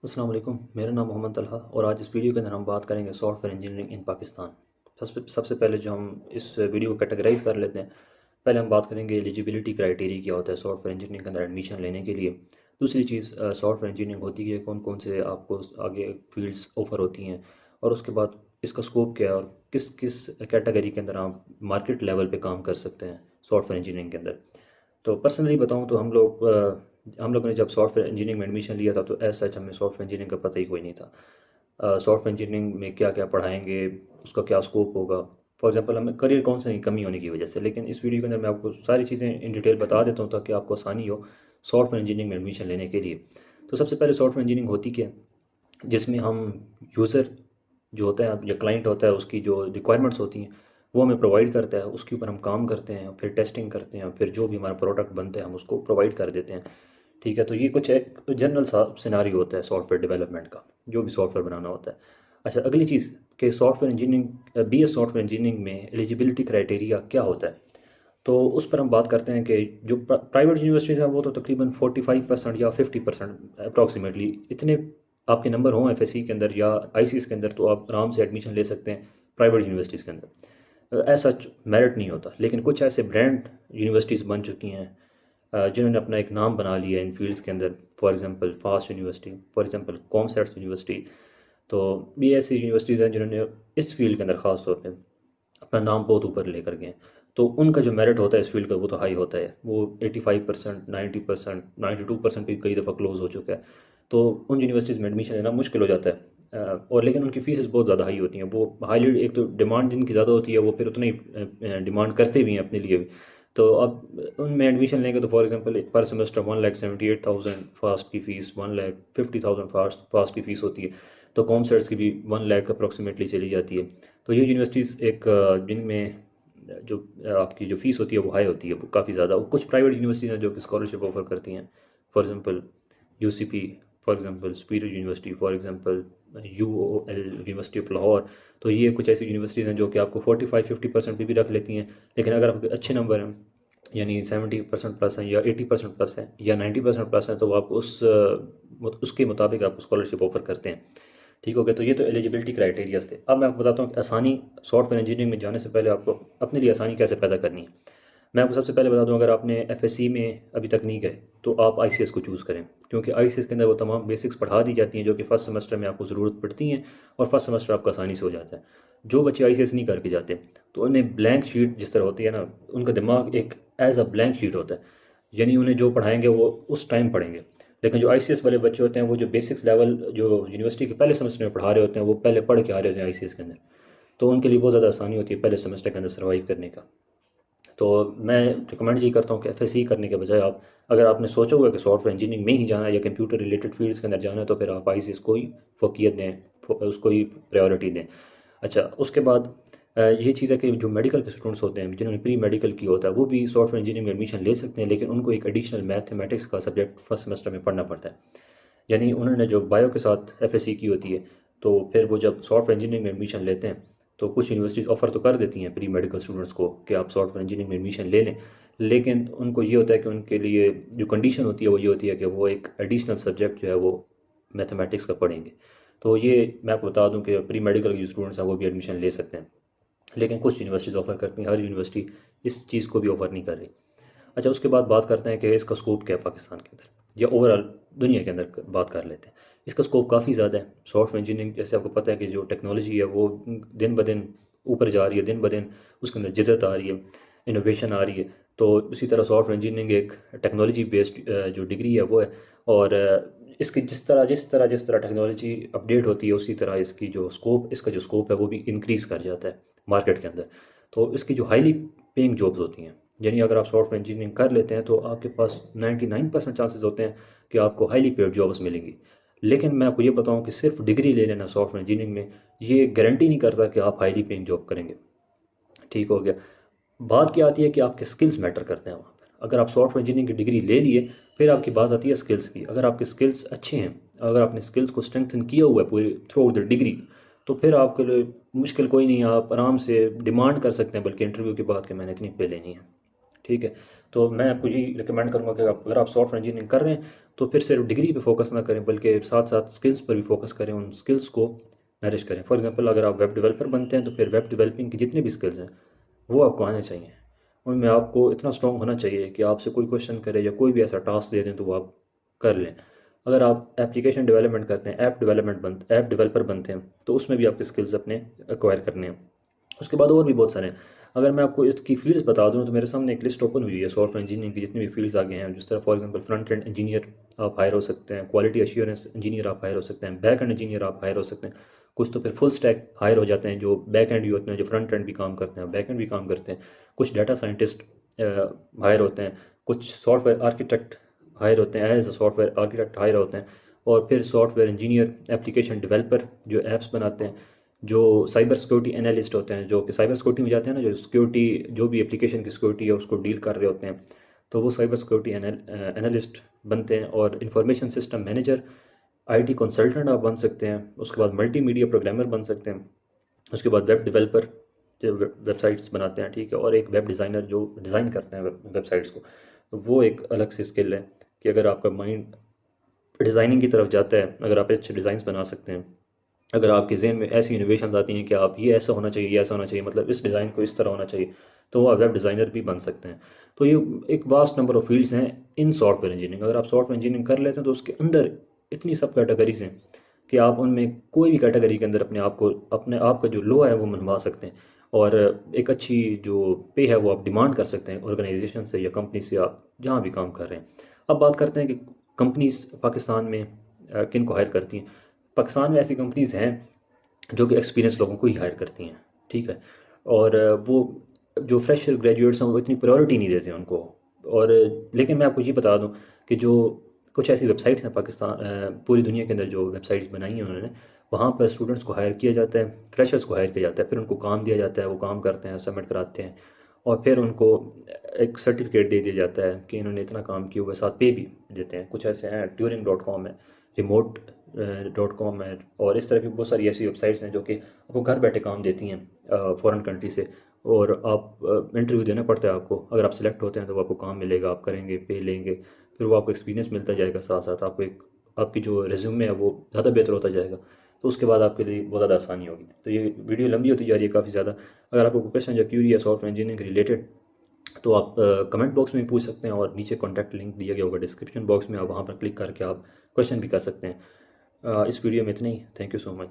अस्सलाम वालेकुम। मेरा नाम मोहम्मद तलहा और आज इस वीडियो के अंदर हम बात करेंगे सॉफ्टवेयर इंजीनियरिंग इन पाकिस्तान। सबसे पहले जो हम इस वीडियो को कैटेगराइज कर लेते हैं, पहले हम बात करेंगे एलिजिबिलिटी क्राइटेरिया क्या होता है सॉफ्टवेयर इंजीनियरिंग के अंदर एडमिशन लेने के लिए। दूसरी चीज़ सॉफ्टवेयर इंजीनियरिंग होती है, कौन कौन से आपको आगे फील्ड्स ऑफ़र होती हैं, और उसके बाद इसका स्कोप क्या है और किस किस कैटेगरी के अंदर आप मार्केट लेवल पे काम कर सकते हैं सॉफ्टवेयर इंजीनियरिंग के अंदर। तो पर्सनली बताऊं तो हम लोगों ने जब सॉफ्टवेयर इंजीनियरिंग में एडमिशन लिया था तो एज सच हमें सॉफ्टवेयर इंजीनियरिंग का पता ही कोई नहीं था। सॉफ्टवेयर इंजीनियरिंग में क्या क्या पढ़ाएंगे, उसका क्या स्कोप होगा। फॉर एग्जांपल हमें करियर काउंसलिंग की कमी होने की वजह से, लेकिन इस वीडियो के अंदर मैं आपको सारी चीज़ें इन डिटेल बता देता हूँ ताकि आपको आसानी हो सॉफ्टवेयर इंजीनियरिंग में एडमिशन लेने के लिए। तो सबसे पहले सॉफ्टवेयर इंजीनियरिंग होती क्या है, जिसमें हम यूज़र जो होता है या क्लाइंट होता है, उसकी जो रिक्वायरमेंट्स होती हैं वो हमें प्रोवाइड करता है, उसके ऊपर हम काम करते हैं, फिर टेस्टिंग करते हैं, फिर जो भी हमारा प्रोडक्ट बनते हैं हम उसको प्रोवाइड कर देते हैं। ठीक है, तो ये कुछ एक जनरल सा सिनारी होता है सॉफ्टवेयर डेवलपमेंट का, जो भी सॉफ्टवेयर बनाना होता है। अच्छा, अगली चीज़ कि software engineering BS software engineering में एलिजिबिलिटी क्राइटेरिया क्या होता है, तो उस पर हम बात करते हैं कि जो प्राइवेट यूनिवर्सिटीज़ हैं वो तो तकरीबन 45% या 50% अप्रॉक्सीमेटली इतने आपके नंबर हों FSC के अंदर या ICS के अंदर, तो आप आराम से एडमिशन ले सकते हैं प्राइवेट यूनिवर्सिटीज़ के अंदर। ऐसा मेरिट नहीं होता, लेकिन कुछ ऐसे ब्रांड यूनिवर्सिटीज़ बन चुकी हैं जिन्होंने अपना एक नाम बना लिया है इन फील्ड्स के अंदर। For example fast university, for example COMSATS university. तो ये ऐसी यूनिवर्सिटीज़ हैं जिन्होंने इस फील्ड के अंदर ख़ास तौर पे अपना नाम बहुत ऊपर लेकर गए हैं। तो उनका जो मेरिट होता है इस फील्ड का वो तो हाई होता है, वो 85%, 90%, 92% भी कई दफ़ा क्लोज हो चुका है। तो उन यूनिवर्सिटीज़ में एडमिशन लेना मुश्किल हो जाता है। और लेकिन उनकी फ़ीस बहुत ज़्यादा हाई होती हैं, वो हाईली, एक तो डिमांड जिनकी ज़्यादा होती है वो फिर उतना ही डिमांड करते भी हैं अपने लिए भी। तो अब उनमें एडमिशन लेंगे तो फॉर एग्जांपल पर सेमेस्टर 1,78,000 फास्ट की फ़ीस, 1,50,000 फास्ट की फ़ीस होती है। तो कॉमसेट्स की भी 1 लाख अप्रॉक्सीमेटली चली जाती है। तो ये यूनिवर्सिटीज़ एक जिनमें जो आपकी जो फ़ीस होती है वो हाई होती है, वो काफ़ी ज़्यादा। कुछ प्राइवेट यूनिवर्सिटीज़ हैं जो कि स्कॉलरशिप ऑफ़र करती हैं, for example UCP, for example superior university, for example UOL university of Lahore. तो ये कुछ ऐसी यूनिवर्सिटीज़ हैं जो कि आपको 45-50% पे भी रख लेती हैं। लेकिन अगर आपके अच्छे नंबर हैं, यानी 70% प्लस हैं या 80% प्लस हैं या 90% प्लस हैं, तो आप उसके मुताबिक आपको स्कॉलरशिप ऑफ़र करते हैं। ठीक हो गया, तो ये तो एलिजिबिलिटी क्राइटेरियाज थे। अब मैं आपको बताता हूँ कि आसानी सॉफ्टवेयर इंजीनियरिंग में जाने से पहले आपको अपने लिए आसानी कैसे पैदा करनी है। मैं आपको सबसे पहले बता दूं, अगर आपने FSC में अभी तक नहीं गए तो आप ICS को चूज़ करें, क्योंकि ICS के अंदर वो तमाम बेसिक्स पढ़ा दी जाती हैं जो कि फ़र्स्ट सेमेस्टर में आपको ज़रूरत पड़ती हैं, और फर्स्ट सेमेस्टर आपका आसानी से हो जाता है। जो बच्चे ICS नहीं करके जाते तो उन्हें ब्लैंक शीट जिस तरह होती है ना, उनका दिमाग एक एज अ ब्लैंक शीट होता है, यानी उन्हें जो पढ़ाएंगे वो उस टाइम पढ़ेंगे। लेकिन जो ICS वाले बच्चे होते हैं वो जो बेसिक्स लेवल जो यूनिवर्सिटी के पहले सेमेस्टर में पढ़ा रहे होते हैं वो पहले पढ़ के आ रहे होते हैं ICS के अंदर। तो उनके लिए बहुत ज़्यादा आसानी होती है पहले सेमेस्टर के अंदर सर्वाइव करने का। तो मैं रिकमेंड ये करता हूँ कि FSC करने के बजाय आप, अगर आपने सोचा हुआ है कि सॉफ्टवेयर इंजीनियरिंग में ही जाना है या कंप्यूटर रिलेटेड फील्ड्स के अंदर जाना है, तो फिर आप ICS को ही फोकियत दें, उसको ही प्रायोरिटी दें। अच्छा, उसके बाद ये चीज़ है कि जो मेडिकल के स्टूडेंट्स होते हैं जिन्होंने प्री मेडिकल किया होता है वो भी सॉफ्टवेयर इंजीनियरिंग में एडमिशन ले सकते हैं, लेकिन उनको एक एडिशनल मैथमेटिक्स का सब्जेक्ट फर्स्ट सेमेस्टर में पढ़ना पड़ता है। यानी उन्होंने जो बायो के साथ FSC की होती है, तो फिर वो जब सॉफ्टवेयर इंजीनियरिंग में एडमिशन लेते हैं तो कुछ यूनिवर्सिटीज़ ऑफ़र तो कर देती हैं प्री मेडिकल स्टूडेंट्स को कि आप सॉफ्टवेयर इंजीनियरिंग में एडमिशन ले लें, लेकिन उनको ये होता है कि उनके लिए जो कंडीशन होती है वो ये होती है कि वो एक एडिशनल सब्जेक्ट जो है वो मैथमेटिक्स का पढ़ेंगे। तो ये मैं आपको बता दूं कि प्री मेडिकल के जो स्टूडेंट्स हैं वो भी एडमिशन ले सकते हैं, लेकिन कुछ यूनिवर्सिटीज़ ऑफ़र करती हैं, हर यूनिवर्सिटी इस चीज़ को भी ऑफ़र नहीं कर रही। अच्छा, उसके बाद बात करते हैं कि इसका स्कोप क्या है पाकिस्तान के अंदर या ओवरऑल दुनिया के अंदर बात कर लेते हैं। इसका स्कोप काफ़ी ज़्यादा है। सॉफ्टवेयर इंजीनियरिंग, जैसे आपको पता है कि जो टेक्नोलॉजी है वो दिन ब दिन ऊपर जा रही है, दिन ब दिन उसके अंदर जिदत आ रही है, इनोवेशन आ रही है। तो उसी तरह सॉफ्टवेयर इंजीनियरिंग एक टेक्नोलॉजी बेस्ड जो डिग्री है वो है। और इसकी जिस तरह टेक्नोलॉजी अपडेट होती है उसी तरह इसका जो स्कोप है वो भी इंक्रीज़ कर जाता है मार्केट के अंदर। तो इसकी जो हाईली पेइंग जॉब्स होती हैं, यानी अगर आप सॉफ्टवेयर इंजीनियरिंग कर लेते हैं तो आपके पास 99% चांसेस होते हैं कि आपको हाईली पेड जॉब्स मिलेंगी। लेकिन मैं आपको ये बताऊं कि सिर्फ डिग्री ले लेना सॉफ्टवेयर इंजीनियरिंग में ये गारंटी नहीं करता कि आप हाईली पेइंग जॉब करेंगे। ठीक हो गया। बात क्या आती है कि आपके स्किल्स मैटर करते हैं वहाँ पर। अगर आप सॉफ्टवेयर इंजीनियरिंग की डिग्री ले लिए, फिर आपकी बात आती है स्किल्स की। अगर आपके स्किल्स अच्छे हैं, अगर आपने स्किल्स को स्ट्रेंथन किया हुआ है पूरी थ्रू आउट द डिग्री, तो फिर आपके लिए मुश्किल कोई नहीं है, आप आराम से डिमांड कर सकते हैं बल्कि इंटरव्यू के बाद कि मैंने इतनी पे लेनी है। ठीक है, तो मैं आपको यही रिकमेंड करूँगा कि अगर आप सॉफ्टवेयर इंजीनियरिंग कर रहे हैं तो फिर सिर्फ डिग्री पे फोकस ना करें बल्कि साथ साथ स्किल्स पर भी फोकस करें, उन स्किल्स को नरिश करें। फॉर एग्जांपल अगर आप वेब डेवलपर बनते हैं तो फिर वेब डेवलपिंग की जितने भी स्किल्स हैं वो आपको आने चाहिए। उनमें आपको इतना स्ट्रॉन्ग होना चाहिए कि आपसे कोई क्वेश्चन करे या कोई भी ऐसा टास्क दे दें तो वो आप कर लें। अगर आप एप्लीकेशन डेवलपमेंट करते हैं, ऐप डेवलपर बनते हैं, तो उसमें भी आपके स्किल्स अपने एक्वायर करने हैं। उसके बाद और भी बहुत सारे हैं। अगर मैं आपको इसकी फील्ड्स बता दूं तो मेरे सामने एक लिस्ट ओपन हुई है सॉफ्टवेयर इंजीनियरिंग की जितनी भी फील्ड्स आगे हैं, जिस तरह for example front end engineer आप हायर हो सकते हैं, क्वालिटी एश्योरेंस इंजीनियर आप हायर हो सकते हैं, बैक एंड इंजीनियर आप हायर हो सकते हैं। कुछ तो फिर फुल स्टैक हायर हो जाते हैं, जो बैक एंड भी होते हैं, जो फ्रंट एंड भी काम करते हैं, बैक एंड भी काम करते हैं। कुछ डाटा साइंटिस्ट हायर होते हैं, कुछ सॉफ्टवेयर आर्किटेक्ट हायर होते हैं, as a software architect hire होते हैं। और फिर सॉफ्टवेयर इंजीनियर, एप्लीकेशन डेवलपर जो ऐप्स बनाते हैं, जो साइबर सिक्योरिटी एनालिस्ट होते हैं, जो कि साइबर सिक्योरिटी में जाते हैं ना, जो सिक्योरिटी जो भी एप्लीकेशन की सिक्योरिटी है उसको डील कर रहे होते हैं, तो वो साइबर सिक्योरिटी एनालिस्ट बनते हैं। और information system manager, IT consultant आप बन सकते हैं। उसके बाद मल्टीमीडिया प्रोग्रामर बन सकते हैं। उसके बाद वेब डेवलपर जो वेबसाइट्स बनाते हैं, ठीक है। और एक वेब डिज़ाइनर जो डिज़ाइन करते हैं वेबसाइट्स को, तो वो एक अलग सी स्किल है कि अगर आपका माइंड डिज़ाइनिंग की तरफ जाता है, अगर आप अच्छे डिज़ाइंस बना सकते हैं, अगर आपके जहन में ऐसी इनोवेशन आती हैं कि आप ये ऐसा होना चाहिए, ये ऐसा होना चाहिए, मतलब इस डिज़ाइन को इस तरह होना चाहिए, तो वो आप वेब डिज़ाइनर भी बन सकते हैं। तो ये एक वास्ट नंबर ऑफ़ फील्ड्स हैं इन सॉफ्टवेयर इंजीनियरिंग। अगर आप सॉफ्टवेयर इंजीनियरिंग कर लेते हैं तो उसके अंदर इतनी सब कैटेगरीज हैं कि आप उनमें कोई भी कैटेगरी के अंदर अपने आप का जो लो है वो मनवा सकते हैं। और एक अच्छी जो पे है वो आप डिमांड कर सकते हैं ऑर्गेनाइजेशन से या कंपनी से, आप जहाँ भी काम कर रहे हैं। अब बात करते हैं कि कंपनीज पाकिस्तान में किन को हायर करती हैं। पाकिस्तान में ऐसी कंपनीज हैं जो कि एक्सपीरियंस लोगों को ही हायर करती हैं, ठीक है। और वो जो फ्रेशर ग्रेजुएट्स हैं वो इतनी प्रायोरिटी नहीं देते उनको। और लेकिन मैं आपको ये बता दूं कि जो कुछ ऐसी वेबसाइट्स हैं पाकिस्तान, पूरी दुनिया के अंदर जो वेबसाइट्स बनाई हैं उन्होंने, वहाँ पर स्टूडेंट्स को हायर किया जाता है, फ्रेशर्स को हायर किया जाता है, फिर उनको काम दिया जाता है, वो काम करते हैं, सबमिट कराते हैं, और फिर उनको एक सर्टिफिकेट दे दिया जाता है कि इन्होंने इतना काम किया हुआ है, साथ पे भी देते हैं। कुछ ऐसे हैं, ट्यूरिंग.com है, remote.com है, और इस तरह की बहुत सारी ऐसी वेबसाइट्स हैं जो कि आपको घर बैठे काम देती हैं फ़ॉरेन कंट्री से। और आप इंटरव्यू देना पड़ता है आपको, अगर आप सिलेक्ट होते हैं तो आपको काम मिलेगा, आप करेंगे, पे लेंगे, फिर वो आपको एक्सपीरियंस मिलता जाएगा, साथ साथ आपको एक आपकी जो रिज्यूमे है वो ज़्यादा बेहतर होता जाएगा। तो उसके बाद आपके लिए बहुत ज़्यादा आसानी होगी। तो ये वीडियो लंबी होती जा रही है काफ़ी ज़्यादा। अगर आपको कोई क्वेश्चन या क्यूरी है सॉफ्टवेयर इंजीनियरिंग के रिलेटेड तो आप कमेंट बॉक्स में पूछ सकते हैं, और नीचे कॉन्टैक्ट लिंक दिया गया होगा डिस्क्रिप्शन बॉक्स में, आप वहाँ पर क्लिक करके आप क्वेश्चन भी कर सकते हैं। इस वीडियो में इतना ही। Thank you so much.